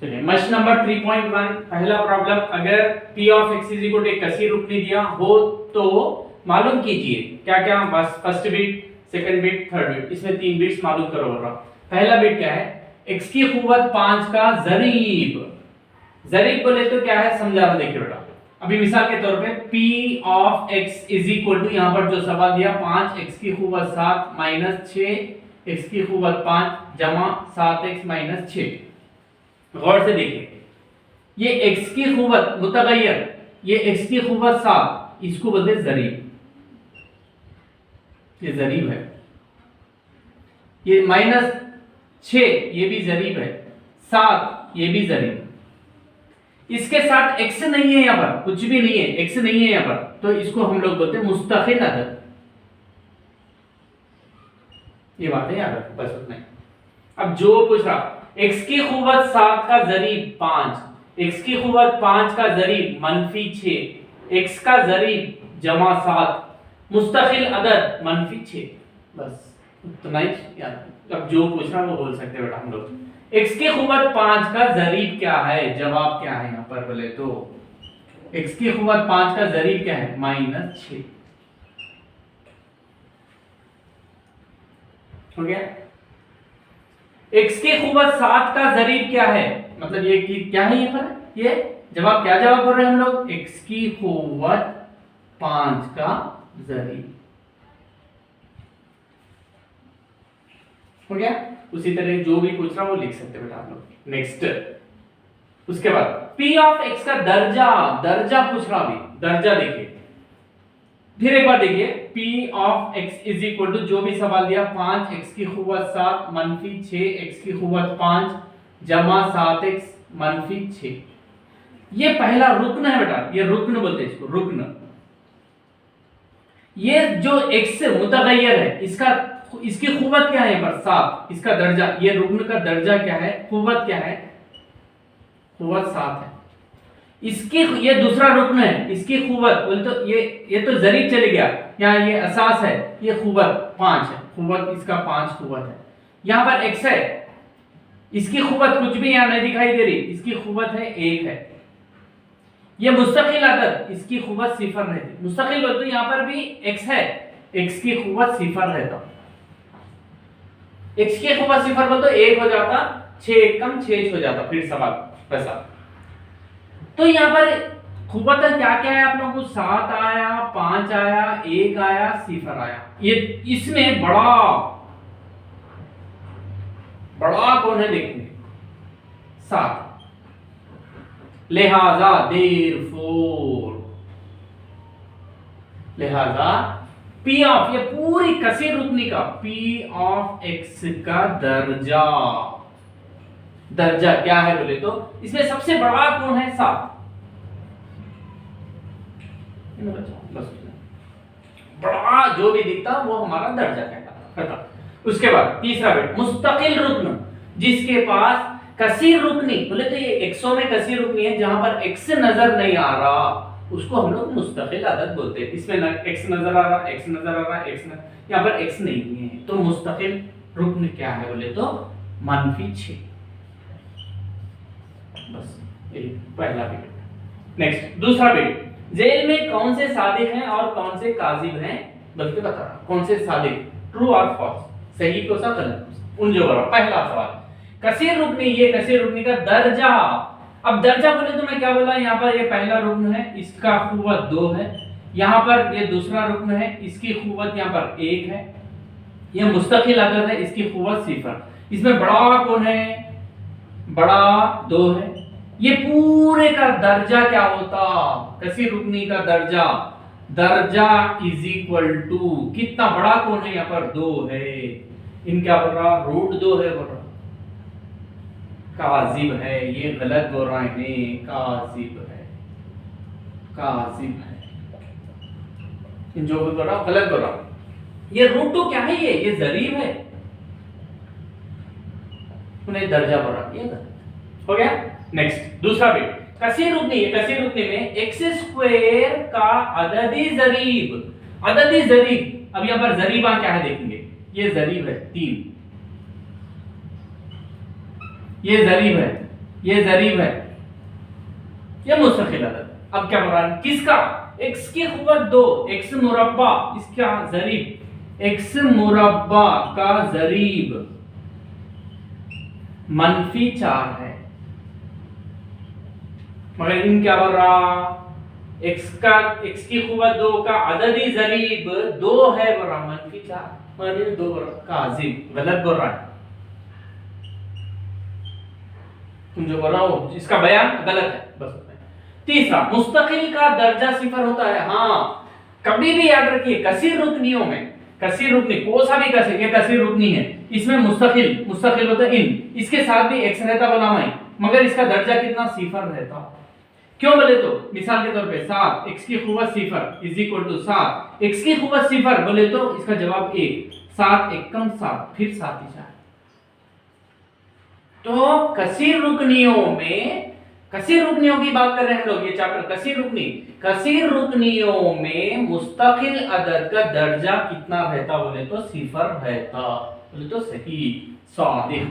चलिए must number 3.1 पहला problem, अगर p of x is equal to एक कसी रुकनी दिया हो तो मालूम कीजिए क्या क्या, बस first bit, second bit, third bit, इसमें तीन बिट्स मालूम करो बोल रहा। पहला बिट क्या है, x की खूबत 5 का जरीब। जरीब बोले तो क्या है समझा रहा, देखिए बेटा। अभी मिसाल के तौर पे p of x is equal to, यहां पर जो सवाल दिया 5 x की खूबत 7 माइनस 6 x की खूबत 5 जमा 7x माइनस 6। गौर से देखिए, ये x की खूबत मुतगय्यर, ये x की खूबत 7, इसको बोलते हैं जरीब। ये जरीब है। ये माइनस 6 ये भी जरीब है, 7 ये भी जरीब। इसके साथ x नहीं है, यहां पर कुछ भी नहीं है, x नहीं है यहां पर, तो इसको हम लोग बोलते हैं मुस्तकिल अदद। ये बात है याद रखो, बस उतना ही। अब जो पूछ रहा, x की खूबत 7 का जरीब 5, x की खूबत 5 का जरीब मनफी 6, x का जरीब जमा 7, मुस्तकिल अदद मनफी 6, बस उतना ही याद। अब जो पूछ रहा वो बोल सकते हैं बेटा हम लोग। x की खूबत 5 का जरीब क्या है, जवाब क्या है यहां पर बोले तो x की खूबत 5 का जरीब क्या है, माइनस 6। हो गया। x की खूबत 7 का जरीब क्या है, मतलब ये कि क्या है यहां पर, ये जवाब क्या जवाब बोल रहे हैं हम लोग, x की खूबत 5 का जरीब। हो गया। उसी तरह जो भी पूछ रहा वो लिख सकते बेटा आप लोग। नेक्स्ट, उसके बाद p ऑफ x का दर्जा, दर्जा पूछ रहा, अभी दर्जा देखिए, फिर एक बार देखिए, p of x is equal to जो भी सवाल दिया 5 x की खूबत 7 मनफी 6 x की खूबत 5 जमा 7x मनफी 6। ये पहला रुकन है बेटा, ये रुकन बोलते हैं इसको, रुकन। ये जो x से मुतगय्यर है, इसकी खूबत क्या है यहाँ पर 7, इसका दर्जा, ये रुकन का दर्जा क्या है, खूबत क्या है, खूबत 7 है। इसकी ये दूसरा रुकन है, इसकी खूबत बोले तो ये तो जरीब चले गया, यहाँ ये असास है, ये खूबत 5 है, खूबत इसका 5 खूबत है। यहाँ पर x है, इसकी खूबत कुछ भी यहाँ नहीं दिखाई दे रही, इसकी खूबत है 1 है। ये मुस्तकिल अदद, इसकी खूबत 0 रहती, मुस्तकिल बोले तो यहाँ पर भी x है, x की खूबत 0 रहता, x की खूबत 0 बोले तो 1 हो जाता, 6 कम 6 हो जाता, फिर सवाल वैसा। तो यहाँ पर खूबत क्या क्या है आप लोगों को, 7 आया, 5 आया, 1 आया, 0 आया। ये इसमें बड़ा कौन है देखेंगे, 7, लिहाजा लिहाजा p ऑफ, ये पूरी कसीर रुकनी का p ऑफ x का दर्जा, दर्जा क्या है बोले तो इसमें सबसे बड़ा कौन है, 7। बड़ा जो भी दिखता वो हमारा दर्जा कहता। उसके बाद तीसरा बिट, मुस्तकिल रुकन, जिसके पास कसीर रुकनी बोले तो ये एक्सों में कसीर रुकनी है, जहां पर x नजर नहीं आ रहा उसको हम लोग मुस्तकिल अदद बोलते हैं। इसमें x नजर आ रहा, x नजर आ रहा, यहाँ पर x नहीं है, तो मुस्तकिल रुकन क्या है बोले तो मनफी 6। बस ये पहला बिट। नेक्स्ट दूसरा बिट, जेल में कौन से सादिक हैं और कौन से काजिब हैं, बल्कि बता रहा कौन से सादिक, ट्रू और फॉल्स, सही को सा गलत, उन जो बोला। पहला सवाल, कसीर रुकनी, ये कसीर रुकनी का दर्जा। अब दर्जा बोले तो मैं क्या बोला, यहाँ पर ये पहला रुकन है, इसका खूबत 2 है, यहाँ पर ये दूसरा रुकन है, इसकी खूबत यहाँ पर 1 है, ये मुस्तकिल अदद है, इसकी खूबत 0। इसमें बड़ा कौन है, बड़ा 2 है। ये पूरे का दर्जा क्या होता, कसीर रुकनी का दर्जा, दर्जा इज इक्वल टू कितना बड़ा कौन है, यहाँ पर 2 है, इनका बोल रहा √2 है, बोल रहा काजिब है, ये गलत बोल रहा है, काजिब है, काजिब है, इन जो बोल रहा गलत बोल रहा। ये √2 क्या है, ये जरीब है, उन्हें दर्जा बोल रहा, ये गलत हो गया। नेक्स्ट दूसरा बिट, कसीर रुकनी है, कसीर रुकनी में x² का अददी जरीब, अददी जरीब। अब यहाँ पर जरीबा क्या है देखेंगे, ये जरीब है 3, ये जरीब है, ये जरीब है, ये मुस्तकिल अदद। अब क्या बोल रहा है, किसका, x की कुव्वत 2, x मुरब्बा, इसका जरीब, x मुरब्बा का जरीब -4 है। मगर इन क्या बोल रहा, x की कुव्वत 2 का अददी जरीब 2 है, बोल रहा -4, मगर ये 2 काजिब, गलत बोल रहा है। तुम जो बोल रहा हो इसका बयान गलत है, बस उतना ही। तीसरा, मुस्तकिल का दर्जा सिफर होता है। हाँ, कभी भी याद रखिए कसीर रुकनियों में, कसीर रुकनी कौन सा भी कसीर, ये कसीर रुकनी है, इसमें मुस्तकिल होता है इन, इसके साथ भी x रहता गुलामाई, मगर इसका दर्जा कितना, सिफर रहता। क्यों बोले तो मिसाल के तौर पे 7, x की कुव्वत सिफर इज इक्वल टू 7, x की कुव्वत सिफर बोले तो इसका जवाब 1, 7 एकम 7, फिर 7 ही 4। तो कसीर रुकनियों की बात कर रहे हैं हम लोग, ये चैप्टर कसीर रुकनियों में मुस्तकिल अदद का दर्जा कितना रहता, बोले तो सिफर रहता, बोले तो सही सादिक।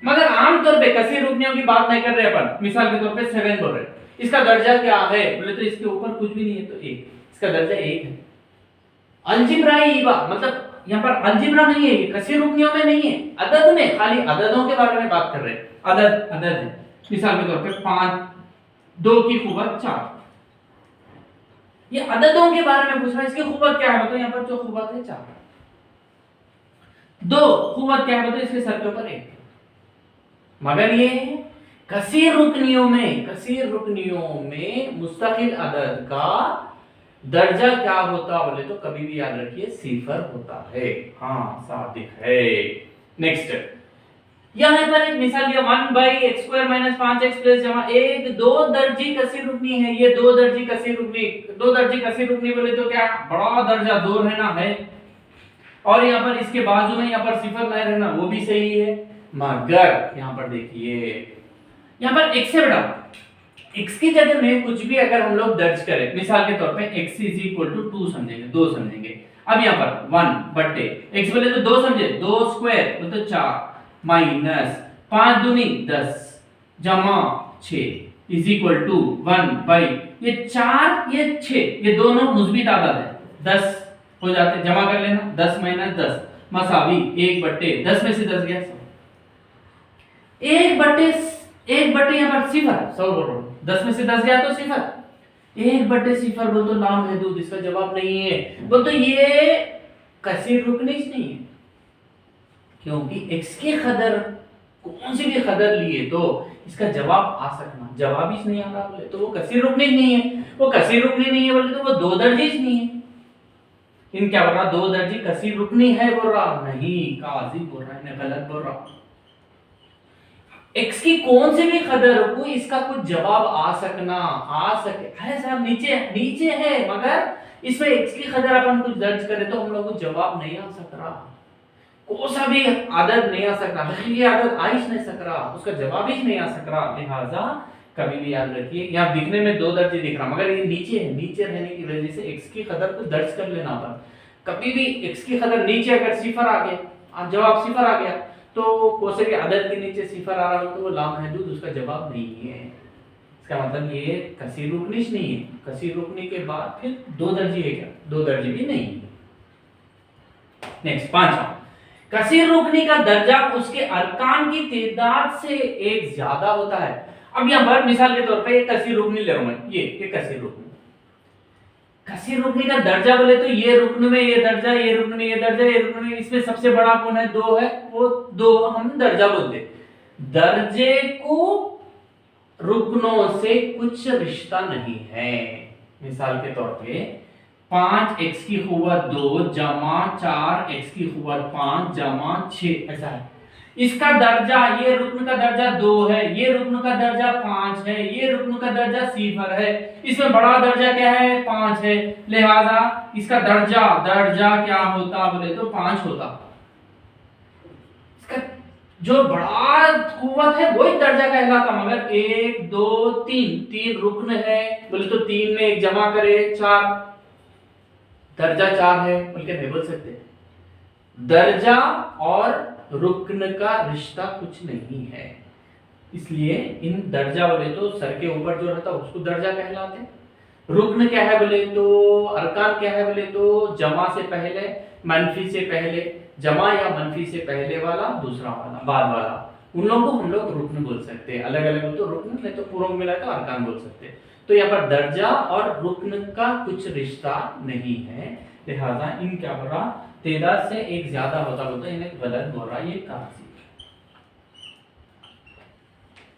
मगर आमतौर पे कसीर रुकनियों की बात नहीं कर रहे अपन, मिसाल के तौर पे 7 बोल रहे, इसका दर्जा क्या है, बोले तो इसके ऊपर कुछ भी नहीं है, तो 1, इसका दर्जा 1 है। अलजिब्राई मतलब यहाँ पर अलजिब्रा नहीं है, कसीर रुकनियों में नहीं है, अदद में, खाली अददों के बारे में बात कर रहे हैं। अदद है, मिसाल के तौर पे 5, 2 की कुव्वत 4, ये अददों के बारे में पूछ रहा है। इसकी कुव्वत क्या है, बताओ, यहाँ पर जो कुव्वत है 4, 2 कुव्वत क्या है, बताओ, इसके सर के ऊपर 1। मगर ये कसीर रुकनियों में मुस्तकिल अदद का दर्जा क्या होता, बोले तो कभी भी याद रखिए सिफर होता है। हाँ, सादिक है। नेक्स्ट, यहाँ पर एक मिसाल लिया, 1/x² - 5x प्लस जमा 1 2 दर्जी कसीर रुकनी है। ये 2 दर्जी कसीर रुकनी बोले तो क्या, बड़ा दर्जा 2 रहना है, और यहाँ पर इसके बाजू में यहाँ पर सिफर नहीं रहना, वो भी सही है। मगर यहाँ पर देखिए, यहाँ पर x से बड़ा, x की जगह में कुछ भी अगर हम लोग दर्ज करें, मिसाल के तौर पे x = 2 समझेंगे, 2 समझेंगे। अब यहाँ पर 1/x बोले तो 2 समझे, 2 स्क्वायर बोले तो 4 माइनस 5 दूनी 10 जमा 6 = 1/, ये 4 ये 6 ये दोनों मुस्बित आदाद है, 10 हो जाते, जमा कर लेना, 10 - 10 मसावी 1/10 में से 10 गया, 1/1 यहाँ पर सिफर, 100 बोल रहा हूँ, 10 में से 10 गया तो सिफर, 1/0 बोल तो लाम है दूध, इसका जवाब नहीं है। बोल तो ये कसीर रुकनी नहीं है, क्योंकि x की कदर कौन सी भी कदर लिए तो इसका जवाब आ सकना, जवाब ही नहीं आ रहा, बोले तो वो कसीर रुकनी नहीं है। वो कसीर रुकनी नहीं है बोले तो वो 2 दर्जी नहीं है। इन क्या बोल रहा, 2 दर्जी कसीर रुकनी है बोल रहा, नहीं, काजी बोल रहा है, गलत बोल रहा। x की कौन सी भी कदर को इसका कुछ जवाब आ सके है साहब, नीचे है, मगर इसमें x की कदर अपन कुछ दर्ज करें तो हम लोग को जवाब नहीं आ सक रहा, कौन सा भी आदत नहीं आ सक रहा, ये आदत आ ही नहीं सक रहा, उसका जवाब ही नहीं आ सक रहा। लिहाजा कभी भी याद रखिए, यहाँ दिखने में 2 दर्जे दिख रहा, मगर ये नीचे है, नीचे रहने की वजह से x की कदर को दर्ज कर लेना अपन। कभी भी x की कदर नीचे अगर सिफर आ गया, जवाब सिफर आ गया, तो कोसे के अदद के नीचे सिफर आ रहा हो तो वो लामहदूद, उसका जवाब नहीं है। इसका मतलब ये कसीर रुकनी नहीं है, कसीर रुकनी के बाद फिर 2 दर्जी है क्या, 2 दर्जी भी नहीं है। नेक्स्ट, 5वां, कसीर रुकनी का दर्जा उसके अरकान की तादाद से 1 ज्यादा होता है। अब यहाँ पर मिसाल के तौर पे एक कसीर रुकनी ले रहा हूं मैं, ये कसीर रुकनी का दर्जा बोले तो ये रुकन में ये दर्जा, ये रुकन में ये दर्जा, ये रुकन में, इसमें सबसे बड़ा कौन है, 2 है, वो 2 हम दर्जा बोलते। दर्जे को रुकनों से कुछ रिश्ता नहीं है। मिसाल के तौर पे 5x की कुव्वत 2 जमा 4x की कुव्वत 5 जमा 6, ऐसा है। इसका दर्जा, ये रुकन का दर्जा 2 है, ये रुकन का दर्जा 5 है, ये रुकन का दर्जा 0 है, इसमें बड़ा दर्जा क्या है, 5 है, लिहाजा इसका दर्जा क्या होता बोले तो 5 होता। इसका जो बड़ा कुव्वत है वही दर्जा कहलाता, मगर 1 2 3 रुकन है बोले तो 3 में 1 जमा करे 4, दर्जा 4 है बोल के नहीं बोल सकते। दर्जा और रुकन का रिश्ता कुछ नहीं है। इसलिए इन दर्जा बोले तो सर के ऊपर जो रहता है उसको दर्जा कहलाते हैं। रुक्न क्या है बोले तो, अरकान क्या है बोले तो, जमा से पहले, मनफी से पहले, जमा या मनफी से पहले वाला, दूसरा वाला, बाद वाला, उन लोगों को हम लोग रुक्न बोल सकते हैं। अलग अलग हो तो रुक्न, नहीं तो पूरा मिला तो अरकान बोल सकते हैं। तो यहाँ पर दर्जा और रुक्न का कुछ रिश्ता नहीं है, लिहाजा इन क्या हो रहा, तेदाद से एक ज्यादा होता बोलते इन्हें गलत बोल रहा, ये काजी।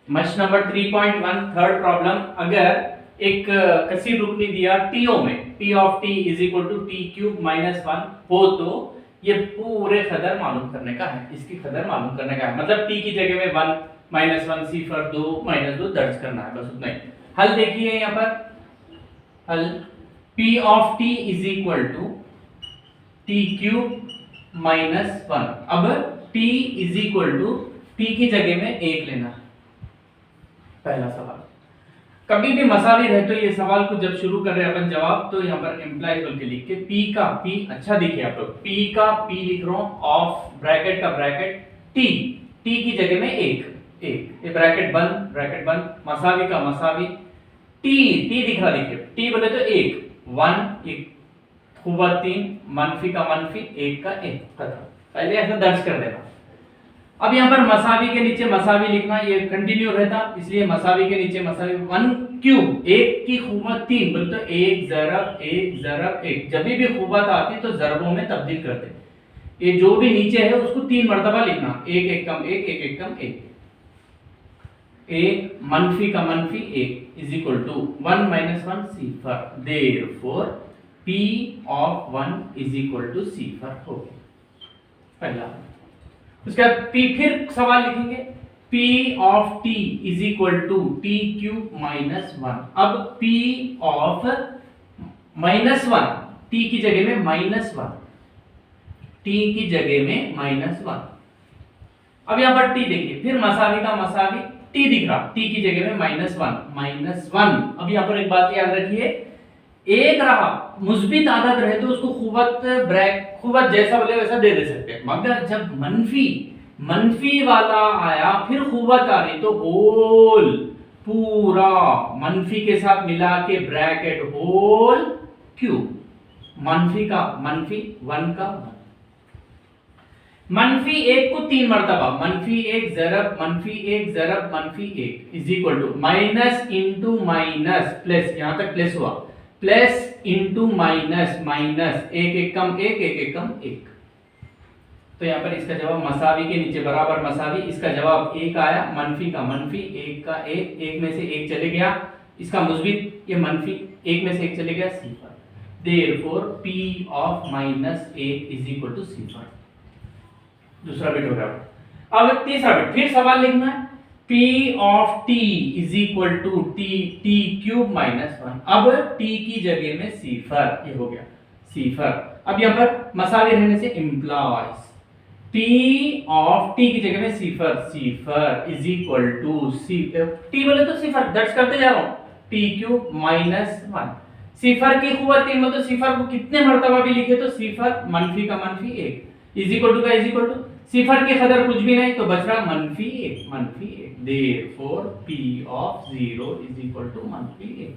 मस्ट नंबर 3.1 थर्ड प्रॉब्लम, अगर एक कसी रुकनी दिया टीओ में, p of t is equal to t cube minus 1 हो तो ये पूरे कदर मालूम करने का है, इसकी कदर मालूम करने का है। मतलब t की जगह में 1 माइनस 1 सिफर 2 माइनस 2 दर्ज करना है, बस उतना ही। हल देखिए यहाँ पर, हल p of t is equal to t cube minus 1। अब t is equal to t की जगह में 1 लेना, पहला सवाल। कभी भी मसावी रहे तो ये सवाल को जब शुरू कर रहे हैं अपन जवाब, तो यहाँ पर इम्प्लाई बोल के लिख के p का p, अच्छा देखिए आप लोग, p का p लिख रहा हूँ, ऑफ ब्रैकेट का ब्रैकेट t, t की जगह में 1 ये ब्रैकेट बंद, मसावी का मसावी, t दिख रहा, देखिए t बोले तो 1 खूबा 3, मनफी का मनफी, 1 का 1, पहले ऐसा दर्ज कर देना। अब यहाँ पर मसावी के नीचे मसावी लिखना, ये कंटिन्यू रहता, इसलिए मसावी के नीचे मसावी, 1 क्यूब, 1 की खूबत 3 बोले तो 1 ज़रब 1, जब भी खूबत आती तो ज़रबों में तब्दील करते। ये जो भी नीचे है उसको 3 मर्तबा लिखना, 1 कम 1 मनफी का मनफी 1 इज इक्वल टू 1 माइनस 1 सिफर, therefore p of 1 is equal to सिफर हो गया पहला। उसके बाद फिर सवाल लिखेंगे, p of t is equal to t cube minus 1। अब p ऑफ माइनस 1, t की जगह में माइनस 1, t की जगह में माइनस 1। अब यहाँ पर t देखिए, फिर मसावी का मसावी, t दिख रहा, t की जगह में माइनस 1। अब यहाँ पर एक बात याद रखिए, एक रहा मुस्बित आदत रहे तो उसको खूबत जैसा बोले वैसा दे सकते हैं, मगर जब मनफी वाला आया फिर खूबत आ रही तो होल पूरा मनफी के साथ मिला के ब्रैकेट होल क्यूब, मनफी का मनफी 1 का 1, मनफी 1 को 3 मर्तबा, मनफी 1 ज़रब मनफी 1 ज़रब मनफी 1 is equal to minus into minus plus, यहां तक प्लस हुआ, प्लस इंटू माइनस, 1 कम 1 कम 1। तो यहाँ पर इसका जवाब मसावी के नीचे बराबर मसावी, इसका जवाब 1 आया, मनफी का मनफी 1 का 1 में से 1 चले गया, इसका मुस्बित ये मनफी 1 में से 1 चले गया, सिफर। Therefore p of minus 1 is equal to सिफर। दूसरा बिट हो गया। अब तीसरा बिट, फिर सवाल लिखना है, p of t is equal to t cube minus 1। अब t की जगह में सिफर, ये हो गया सिफर। अब यहाँ पर मसावी रहने से इम्प्लाइज p ऑफ t की जगह में सिफर इज इक्वल टू t बोले तो सिफर दर्ज करते जा रहा हूं, t क्यूब माइनस 1। सिफर की खूबत 3 में तो सिफर को कितने मर्तबा भी लिखे तो सिफर मनफी का मनफी 1 इज इक्वल टू सिफर की कदर कुछ भी नहीं तो बच रहा मनफी 1। Therefore p of 0 is equal to मनफी 1।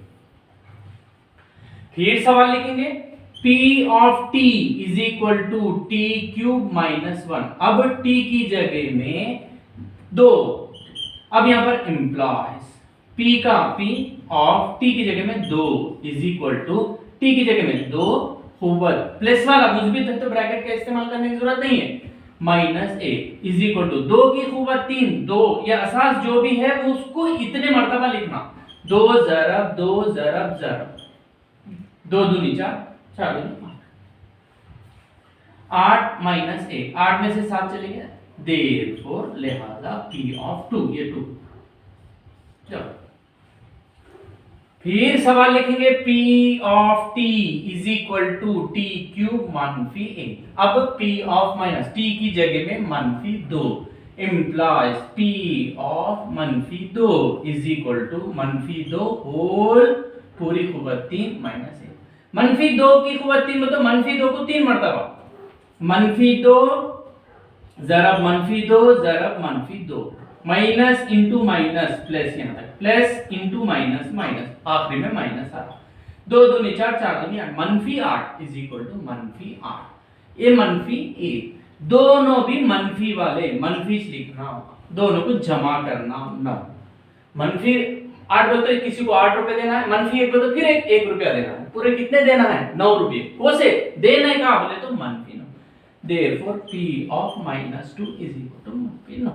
फिर सवाल लिखेंगे, p of t is equal to t cube minus 1। अब t की जगह में 2, अब यहां पर इम्प्लाइज p का p ऑफ t की जगह में 2 इज इक्वल टू t की जगह में 2 खूबत प्लस वाला मुस्बित है तो ब्रैकेट का इस्तेमाल करने की जरूरत नहीं है, माइनस 1 इज इक्वल टू 2 की खूबत 3, 2 या असास जो भी है उसको इतने मर्तबा लिखना, 2 ज़रब 2 दूनी 4 4 दूनी 8 माइनस 1, 8 में से 7 चले गया, देयरफॉर लिहाजा p ऑफ 2 ये 2। चलो फिर सवाल लिखेंगे, p of t is equal to t cube मनफी 1। अब p ऑफ माइनस t की जगह में मनफी 2 इम्प्लाइज p ऑफ मनफी 2 इज इक्वल टू मनफी 2 होल पूरी खूबत 3 माइनस 1। मनफी 2 की खूबत 3 मतलब मनफी 2 को 3 मर्तबा, मनफी 2 ज़रब मनफी 2 ज़रब मनफी 2 माइनस इंटू माइनस प्लस, यहाँ तक प्लस इंटू माइनस माइनस, आखिरी में माइनस आ रहा। 2 दूनी 4, 4 दूनी 8, -8 इज इक्वल टू -8। ये -1, दोनों भी मनफी वाले, मनफी लिखना होगा, दोनों को जमा करना 9। -8 बोलते किसी को 8 रुपए देना है, -1 बोलते फिर 1 रुपया देना है, पूरे कितने देना है 9 रुपये। वो से देने का बोले तो -9। Therefore P of -2 is equal to -9।